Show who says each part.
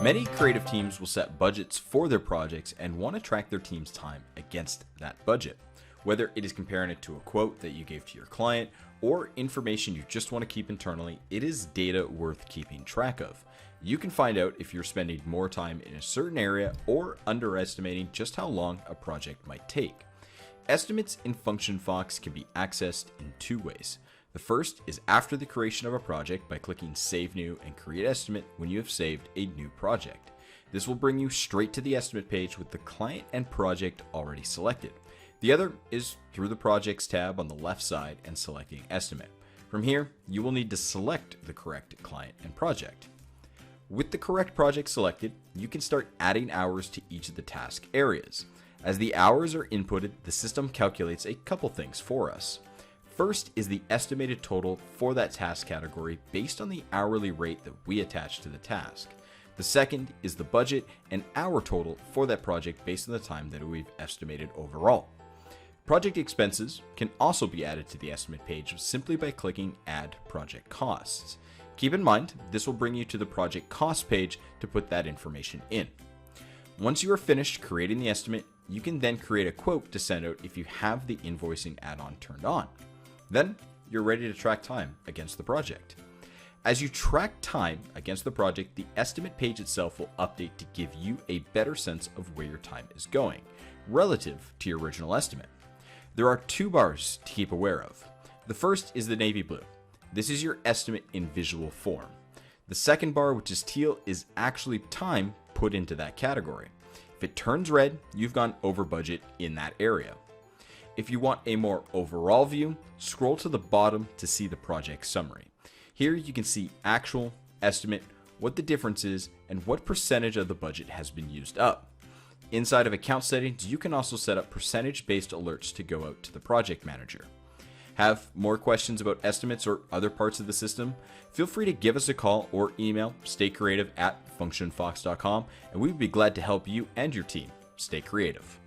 Speaker 1: Many creative teams will set budgets for their projects and want to track their team's time against that budget. Whether it is comparing it to a quote that you gave to your client or information you just want to keep internally, it is data worth keeping track of. You can find out if you're spending more time in a certain area or underestimating just how long a project might take. Estimates in FunctionFox can be accessed in two ways. The first is after the creation of a project by clicking Save New and Create Estimate when you have saved a new project. This will bring you straight to the estimate page with the client and project already selected. The other is through the Projects tab on the left side and selecting Estimate. From here, you will need to select the correct client and project. With the correct project selected, you can start adding hours to each of the task areas. As the hours are inputted, the system calculates a couple things for us. First is the estimated total for that task category based on the hourly rate that we attach to the task. The second is the budget and hour total for that project based on the time that we've estimated overall. Project expenses can also be added to the estimate page simply by clicking Add Project Costs. Keep in mind, this will bring you to the project cost page to put that information in. Once you are finished creating the estimate, you can then create a quote to send out if you have the invoicing add-on turned on. Then you're ready to track time against the project. As you track time against the project, the estimate page itself will update to give you a better sense of where your time is going relative to your original estimate. There are two bars to keep aware of. The first is the navy blue. This is your estimate in visual form. The second bar, which is teal, is actually time put into that category. If it turns red, you've gone over budget in that area. If you want a more overall view, scroll to the bottom to see the project summary. Here you can see actual, estimate, what the difference is, and what percentage of the budget has been used up. Inside of account settings, you can also set up percentage-based alerts to go out to the project manager. Have more questions about estimates or other parts of the system? Feel free to give us a call or email staycreative@functionfox.com, and we would be glad to help you and your team stay creative.